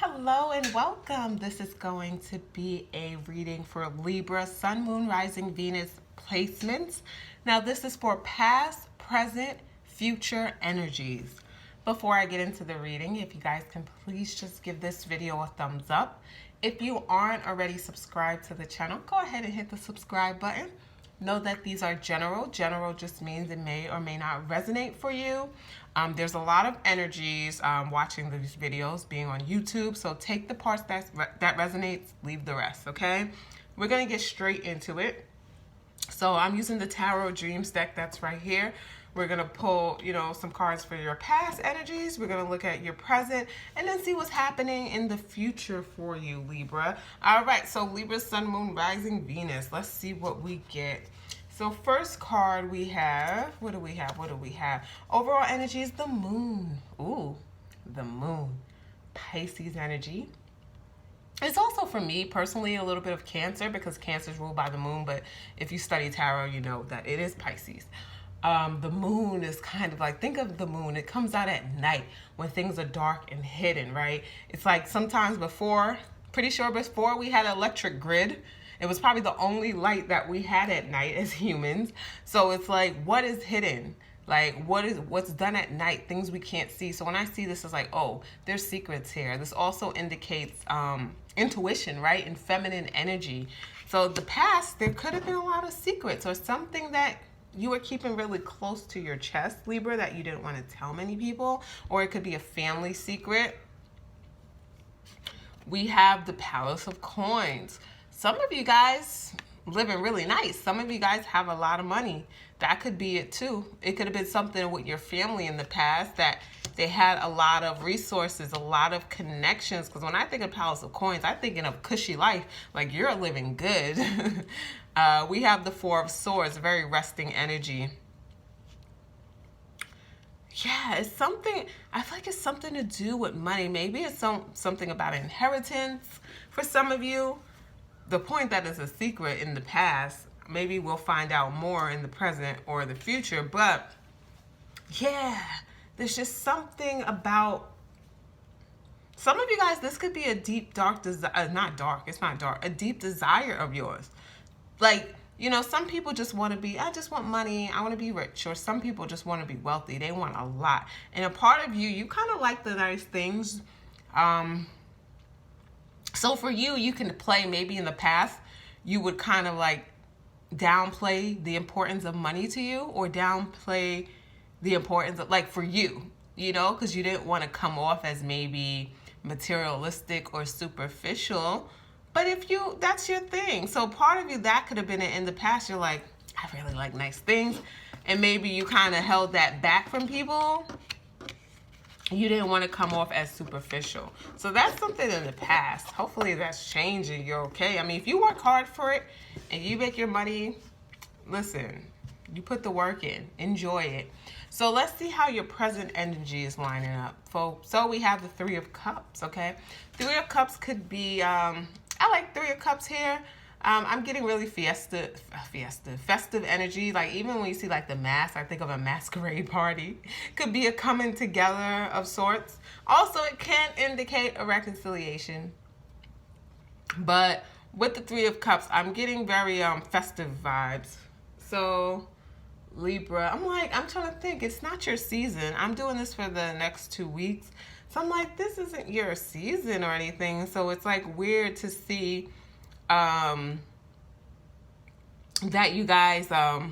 Hello and welcome. This is going to be a reading for Libra, Sun, Moon, Rising, Venus placements. Now this is for past, present, future energies. Before I get into the reading, if you guys can please just give this video a thumbs up. If you aren't already subscribed to the channel, go ahead and hit the subscribe button. Know that these are general. General just means it may or may not resonate for you. There's a lot of energies watching these videos, being on YouTube. So take the parts that resonates, leave the rest, okay? We're going to get straight into it. So I'm using the Tarot Dreams deck that's right here. We're going to pull, some cards for your past energies. We're going to look at your present and then see what's happening in the future for you, Libra. All right, so Libra, Sun, Moon, Rising, Venus. Let's see what we get. So first card we have, what do we have? Overall energy is the Moon. Ooh, the Moon. Pisces energy. It's also, for me personally, a little bit of Cancer because Cancer is ruled by the Moon, but if you study tarot, you know that it is Pisces. The Moon is kind of like, think of the Moon. It comes out at night when things are dark and hidden, right? It's like sometimes pretty sure before we had an electric grid, it was probably the only light that we had at night as humans. So it's like, what is hidden? Like, what's done at night, things we can't see. So when I see this, it's like, oh, there's secrets here. This also indicates intuition, right? And feminine energy. So the past, there could have been a lot of secrets or something that you were keeping really close to your chest, Libra, that you didn't want to tell many people. Or it could be a family secret. We have the Palace of Coins. Some of you guys living really nice. Some of you guys have a lot of money. That could be it too. It could have been something with your family in the past that they had a lot of resources, a lot of connections. Because when I think of Palace of Coins, I'm thinking of cushy life. Like you're living good. We have the Four of Swords, very resting energy. Yeah, it's something, I feel like it's something to do with money. Maybe it's something about inheritance for some of you. The point that is a secret in the past, maybe we'll find out more in the present or the future. But yeah, there's just something about some of you guys. This could be a deep, dark desire. Not dark. It's not dark. A deep desire of yours. Like, some people just want to be, I just want money. I want to be rich. Or some people just want to be wealthy. They want a lot. And a part of you kind of like the nice things. So for you, you can play, maybe in the past, you would kind of like downplay the importance of money to you, or downplay the importance of, like, for you, because you didn't want to come off as maybe materialistic or superficial. But if that's your thing. So part of you, that could have been it in the past. You're like, I really like nice things. And maybe you kind of held that back from people. You didn't want to come off as superficial. So that's something in the past. Hopefully that's changing. You're okay. I mean, if you work hard for it and you make your money, listen, you put the work in. Enjoy it. So let's see how your present energy is lining up, folks. So we have the Three of Cups, okay? Three of Cups could be, I like Three of Cups here. I'm getting really festive energy. Like, even when you see like the mask, I think of a masquerade party. Could be a coming together of sorts. Also, it can indicate a reconciliation. But with the Three of Cups, I'm getting very festive vibes. So Libra, I'm trying to think. It's not your season. I'm doing this for the next 2 weeks. So I'm like, this isn't your season or anything. So it's like weird to see that you guys are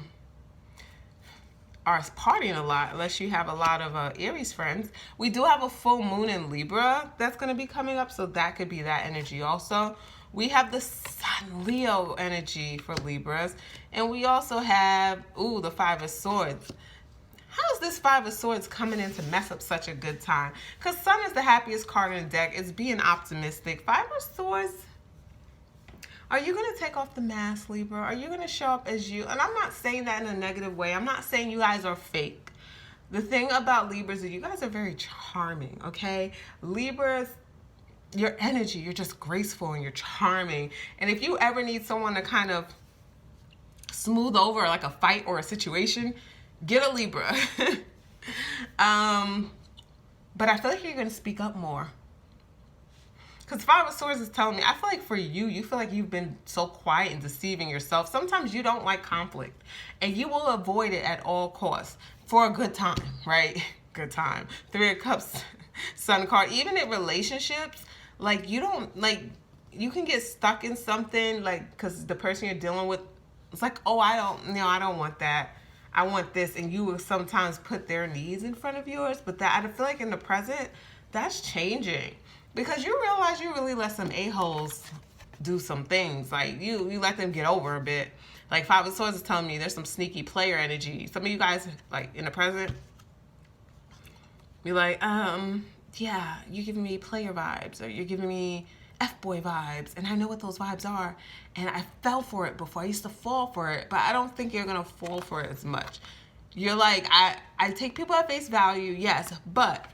partying a lot, unless you have a lot of Aries friends. We do have a full moon in Libra that's going to be coming up, so that could be that energy also. We have the Sun Leo energy for Libras, and we also have, the Five of Swords. How is this Five of Swords coming in to mess up such a good time? Because Sun is the happiest card in the deck. It's being optimistic. Five of Swords. Are you going to take off the mask, Libra? Are you going to show up as you? And I'm not saying that in a negative way. I'm not saying you guys are fake. The thing about Libras is you guys are very charming, okay? Libras, your energy, you're just graceful and you're charming. And if you ever need someone to kind of smooth over like a fight or a situation, get a Libra. But I feel like you're going to speak up more. Because Five of Swords is telling me, I feel like for you, you feel like you've been so quiet and deceiving yourself. Sometimes you don't like conflict, and you will avoid it at all costs for a good time, right? Good time. Three of Cups, Sun card. Even in relationships, like you don't, like, you can get stuck in something, like, because the person you're dealing with, it's like, oh, I don't want that. I want this. And you will sometimes put their needs in front of yours. But that, I feel like in the present, that's changing. Because you realize you really let some a-holes do some things. Like, you let them get over a bit. Like, Five of Swords is telling me there's some sneaky player energy. Some of you guys, like, in the present, be like, yeah, you're giving me player vibes, or you're giving me F-boy vibes, and I know what those vibes are, and I fell for it before. I used to fall for it, but I don't think you're gonna fall for it as much. You're like, I take people at face value, yes, but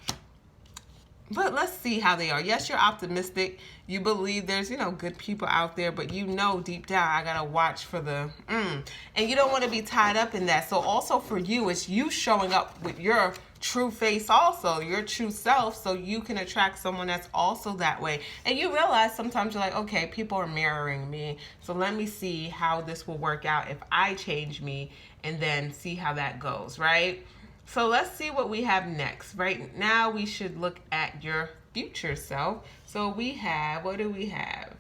let's see how they are. Yes, you're optimistic. You believe there's, good people out there, but deep down, I gotta watch for the and you don't want to be tied up in that. So also for you, it's you showing up with your true face, also your true self, so you can attract someone that's also that way. And you realize sometimes you're like, okay, people are mirroring me, so let me see how this will work out if I change me, and then see how that goes, right? So let's see what we have next. Right now, we should look at your future self. So we have, what do we have?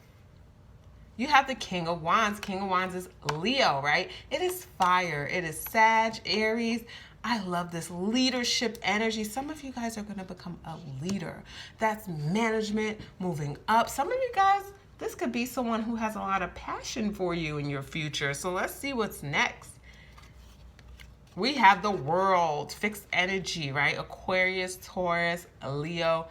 You have the King of Wands. King of Wands is Leo, right? It is fire. It is Sag, Aries. I love this leadership energy. Some of you guys are going to become a leader. That's management, moving up. Some of you guys, this could be someone who has a lot of passion for you in your future. So let's see what's next. We have the World, fixed energy, right? Aquarius, Taurus, Leo,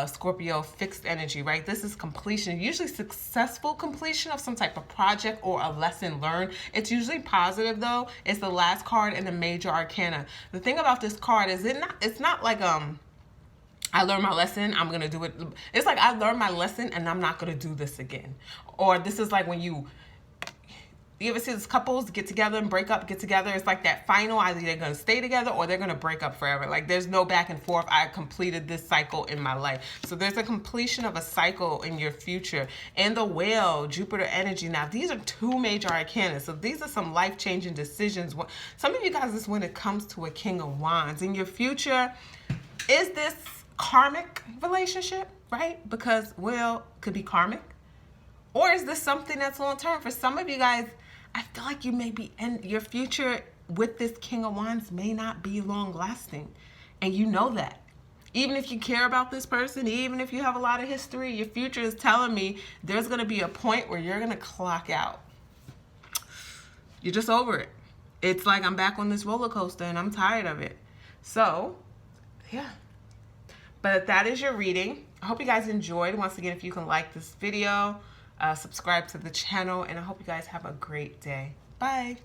Scorpio, fixed energy, right? This is completion, usually successful completion of some type of project or a lesson learned. It's usually positive though. It's the last card in the major arcana. The thing about this card is it's not like I learned my lesson, I'm gonna do it. It's like I learned my lesson and I'm not gonna do this again. Or this is like when you ever see these couples get together and break up, get together? It's like that final, either they're going to stay together or they're going to break up forever. Like there's no back and forth. I completed this cycle in my life. So there's a completion of a cycle in your future. And the Whale, Jupiter energy. Now these are two major arcana. So these are some life-changing decisions. Some of you guys, is when it comes to a King of Wands. In your future, is this karmic relationship, right? Because Whale could be karmic. Or is this something that's long-term? For some of you guys, I feel like you may be in your future with this King of Wands may not be long-lasting. And you know that. Even if you care about this person, even if you have a lot of history, your future is telling me there's going to be a point where you're going to clock out. You're just over it. It's like I'm back on this roller coaster and I'm tired of it. So, yeah. But that is your reading. I hope you guys enjoyed. Once again, if you can like this video, subscribe to the channel, and I hope you guys have a great day. Bye.